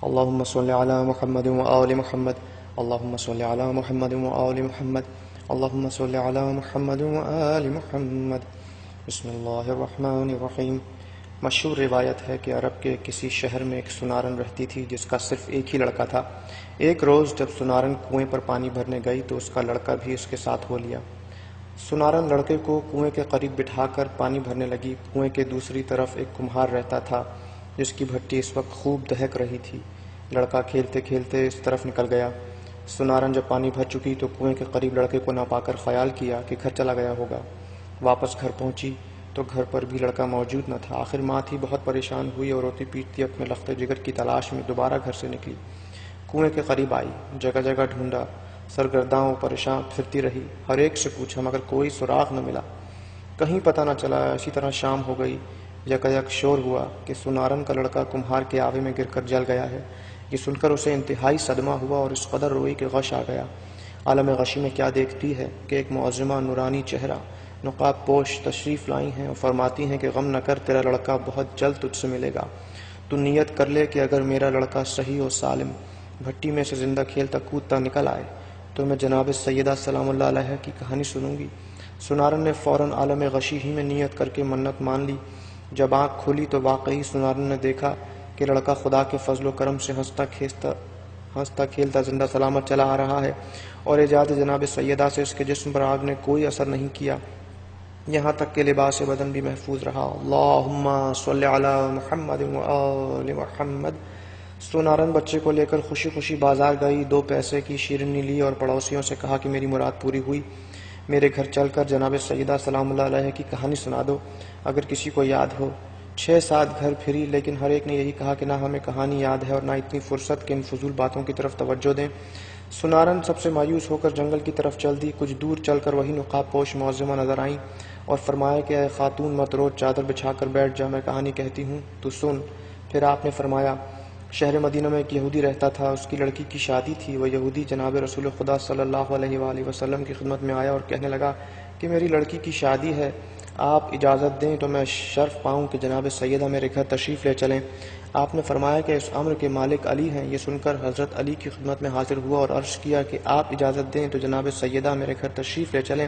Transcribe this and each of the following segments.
اللهم صل على محمد وآل محمد اللهم صل على محمد وآل محمد اللهم صل على محمد وآل محمد بسم اللہ الرحمن الرحیم۔ مشہور روایت ہے کہ عرب کے کسی شہر میں ایک سنارن رہتی تھی جس کا صرف ایک ہی لڑکا تھا۔ ایک روز جب سنارن کنویں پر پانی بھرنے گئی تو اس کا لڑکا بھی اس کے ساتھ ہو لیا۔ سنارن لڑکے کو کنویں کے قریب بٹھا کر پانی بھرنے لگی۔ کنویں کے دوسری طرف ایک کمہار رہتا تھا جس کی بھٹی اس وقت خوب دہک رہی تھی۔ لڑکا کھیلتے کھیلتے اس طرف نکل گیا۔ سنارن جب پانی بھر چکی تو کنویں کے قریب لڑکے کو نہ پا کر خیال کیا کہ گھر چلا گیا ہوگا۔ واپس گھر پہنچی تو گھر پر بھی لڑکا موجود نہ تھا۔ آخر ماں تھی بہت پریشان ہوئی اور روتی پیٹتی اپنے لخت جگر کی تلاش میں دوبارہ گھر سے نکلی۔ کنویں کے قریب آئی، جگہ جگہ ڈھونڈا، سرگرداں و پریشان پھرتی رہی، ہر ایک سے پوچھا مگر کوئی سراغ نہ ملا، کہیں پتہ نہ چلا۔ اسی طرح شام ہو گئی، یکایک شور ہوا کہ سنارن کا لڑکا کمہار کے آوے میں گر کر جل گیا ہے۔ یہ سن کر اسے انتہائی صدمہ ہوا اور اس قدر روئی کہ غش آ گیا۔ عالم غشی میں کیا دیکھتی ہے کہ ایک معظمہ نورانی چہرہ نقاب پوش تشریف لائی ہیں اور فرماتی ہیں کہ غم نہ کر، تیرا لڑکا بہت جلد تجھ سے ملے گا۔ تو نیت کر لے کہ اگر میرا لڑکا صحیح و سالم بھٹی میں سے زندہ کھیلتا کودتا نکل آئے تو میں جناب سیدہ سلام اللہ علیہ کی کہانی سنوں گی۔ سنارن نے فوراً عالم غشی ہی میں نیت کر کے منت مان لی۔ جب آنکھ کھلی تو واقعی سنارن نے دیکھا کہ لڑکا خدا کے فضل و کرم سے ہنستا کھیلتا زندہ سلامت چلا آ رہا ہے اور ایجاد جناب سیدہ سے اس کے جسم پر آگ نے کوئی اثر نہیں کیا، یہاں تک کہ لباس بدن بھی محفوظ رہا۔ اللہم صلی علی محمد و آل محمد۔ سنارن بچے کو لے کر خوشی خوشی بازار گئی، 2 پیسے کی شیرنی لی اور پڑوسیوں سے کہا کہ میری مراد پوری ہوئی، میرے گھر چل کر جناب سیدہ سلام اللہ علیہ کی کہانی سنا دو اگر کسی کو یاد ہو۔ 6-7 گھر پھری لیکن ہر ایک نے یہی کہا کہ نہ ہمیں کہانی یاد ہے اور نہ اتنی فرصت کہ ان فضول باتوں کی طرف توجہ دیں۔ سنارن سب سے مایوس ہو کر جنگل کی طرف چل دی۔ کچھ دور چل کر وہی نقاب پوش معظمہ نظر آئیں اور فرمایا کہ اے خاتون مت رو، چادر بچھا کر بیٹھ جا، میں کہانی کہتی ہوں تو سن۔ پھر آپ نے فرمایا شہر مدینہ میں ایک یہودی رہتا تھا، اس کی لڑکی کی شادی تھی۔ وہ یہودی جناب رسول خدا صلی اللہ علیہ وآلہ وسلم کی خدمت میں آیا اور کہنے لگا کہ میری لڑکی کی شادی ہے، آپ اجازت دیں تو میں شرف پاؤں کہ جناب سیدہ میرے گھر تشریف لے چلیں۔ آپ نے فرمایا کہ اس امر کے مالک علی ہیں۔ یہ سن کر حضرت علی کی خدمت میں حاضر ہوا اور عرض کیا کہ آپ اجازت دیں تو جناب سیدہ میرے گھر تشریف لے چلیں۔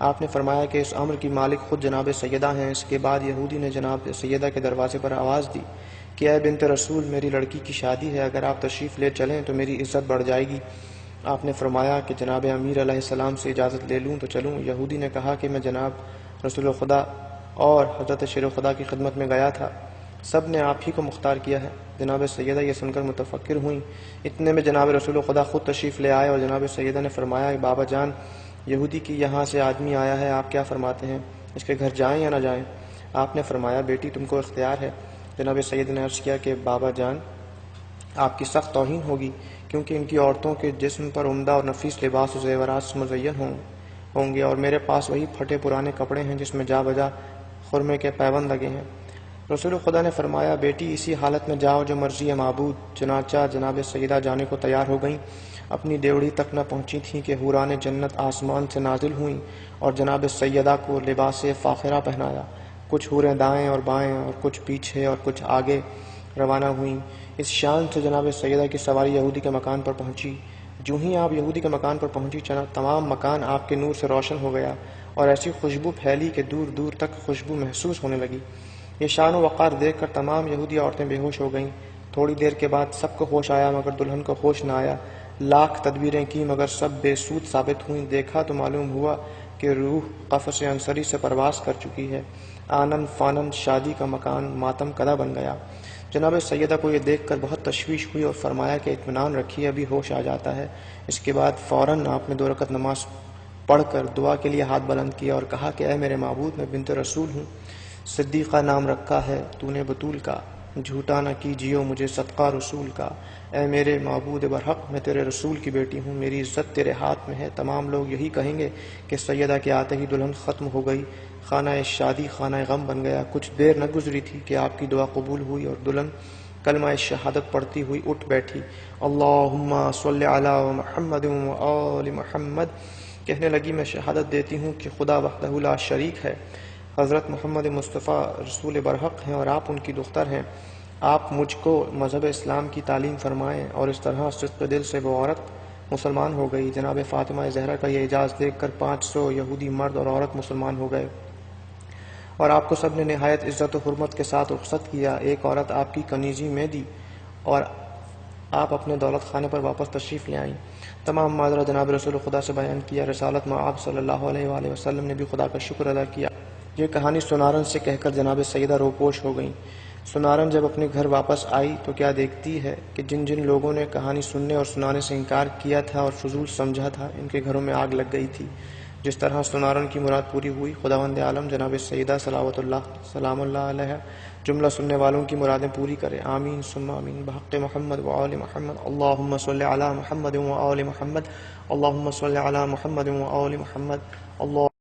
آپ نے فرمایا کہ اس امر کی مالک خود جناب سیدہ ہیں۔ اس کے بعد یہودی نے جناب سیدہ کے دروازے پر آواز دی کہ اے بنت رسول، میری لڑکی کی شادی ہے، اگر آپ تشریف لے چلیں تو میری عزت بڑھ جائے گی۔ آپ نے فرمایا کہ جناب امیر علیہ السلام سے اجازت لے لوں تو چلوں؟ یہودی نے کہا کہ میں جناب رسول خدا اور حضرت شیر خدا کی خدمت میں گیا تھا، سب نے آپ ہی کو مختار کیا ہے۔ جناب سیدہ یہ سن کر متفکر ہوئیں۔ اتنے میں جناب رسول خدا خود تشریف لے آئے اور جناب سیدہ نے فرمایا کہ بابا جان، یہودی کی یہاں سے آدمی آیا ہے، آپ کیا فرماتے ہیں، اس کے گھر جائیں یا نہ جائیں؟ آپ نے فرمایا بیٹی تم کو اختیار ہے۔ جناب سیدہ نے عرض کیا کہ بابا جان، آپ کی سخت توہین ہوگی کیونکہ ان کی عورتوں کے جسم پر عمدہ اور نفیس لباس و زیورات سے مزین ہوں گے اور میرے پاس وہی پھٹے پرانے کپڑے ہیں جس میں جا بجا خرمے کے پیوند لگے ہیں۔ رسول خدا نے فرمایا بیٹی اسی حالت میں جاؤ جو مرضی ہے معبود۔ چنانچہ جناب سیدہ جانے کو تیار ہو گئیں۔ اپنی ڈیوڑی تک نہ پہنچی تھیں کہ حوران جنت آسمان سے نازل ہوئیں اور جناب سیدہ کو لباس فاخرہ پہنایا۔ کچھ حوریں دائیں اور بائیں اور کچھ پیچھے اور کچھ آگے روانہ ہوئیں۔ اس شان سے جناب سیدہ کی سواری یہودی کے مکان پر پہنچی۔ جو ہی آپ یہودی کے مکان پر پہنچی تمام مکان آپ کے نور سے روشن ہو گیا اور ایسی خوشبو پھیلی کہ دور دور تک خوشبو محسوس ہونے لگی۔ یہ شان و وقار دیکھ کر تمام یہودی عورتیں بے ہوش ہو گئیں۔ تھوڑی دیر کے بعد سب کو ہوش آیا مگر دلہن کو ہوش نہ آیا۔ لاکھ تدبیریں کی مگر سب بے سود ثابت ہوئیں۔ دیکھا تو معلوم ہوا کہ روح قفس عنصری سے پرواز کر چکی ہے۔ آنن فانن شادی کا مکان ماتم کدہ بن گیا۔ جناب سیدہ کو یہ دیکھ کر بہت تشویش ہوئی اور فرمایا کہ اطمینان رکھیے، ابھی ہوش آ جاتا ہے۔ اس کے بعد فوراً آپ نے 2 رکعت نماز پڑھ کر دعا کے لیے ہاتھ بلند کیا اور کہا کہ اے میرے معبود، میں بنت رسول ہوں، صدیقہ نام رکھا ہے تو نے بطول کا، جھوٹا نہ کیجیو مجھے صدقہ رسول کا۔ اے میرے معبود برحق، میں تیرے رسول کی بیٹی ہوں، میری عزت تیرے ہاتھ میں ہے۔ تمام لوگ یہی کہیں گے کہ سیدہ کے آتے ہی دلہن ختم ہو گئی، خانہ شادی خانہ غم بن گیا۔ کچھ دیر نہ گزری تھی کہ آپ کی دعا قبول ہوئی اور دلہن کلمہ شہادت پڑھتی ہوئی اٹھ بیٹھی۔ اللہم صلی علی محمد و آل محمد کہنے لگی میں شہادت دیتی ہوں کہ خدا وحدہ لا شریک ہے، حضرت محمد مصطفیٰ رسول برحق ہیں اور آپ ان کی دختر ہیں۔ آپ مجھ کو مذہب اسلام کی تعلیم فرمائیں۔ اور اس طرح صدق دل سے وہ عورت مسلمان ہو گئی۔ جناب فاطمہ زہرا کا یہ اعجاز دیکھ کر 500 یہودی مرد اور عورت مسلمان ہو گئے، اور آپ کو سب نے نہایت عزت و حرمت کے ساتھ رخصت کیا۔ ایک عورت آپ کی کنیزی میں دی اور آپ اپنے دولت خانے پر واپس تشریف لے آئیں۔ تمام ماجرا جناب رسول خدا سے بیان کیا۔ رسالت مآب صلی اللہ علیہ وآلہ وسلم نے بھی خدا کا شکر ادا کیا۔ یہ کہانی سنارن سے کہہ کر جناب سیدہ روپوش ہو گئیں۔ سنارن جب اپنے گھر واپس آئی تو کیا دیکھتی ہے کہ جن جن لوگوں نے کہانی سننے اور سنانے سے انکار کیا تھا اور فضول سمجھا تھا، ان کے گھروں میں آگ لگ گئی تھی۔ جس طرح سنارن کی مراد پوری ہوئی، خداوند عالم جناب سیدہ صلوات اللہ سلام اللہ علیہ جملہ سننے والوں کی مرادیں پوری کرے، آمین ثم آمین، بحق محمد وآل محمد، اللہم صلی علی محمد وآل محمد، اللہم صلی علی محمد وآل محمد، اللہ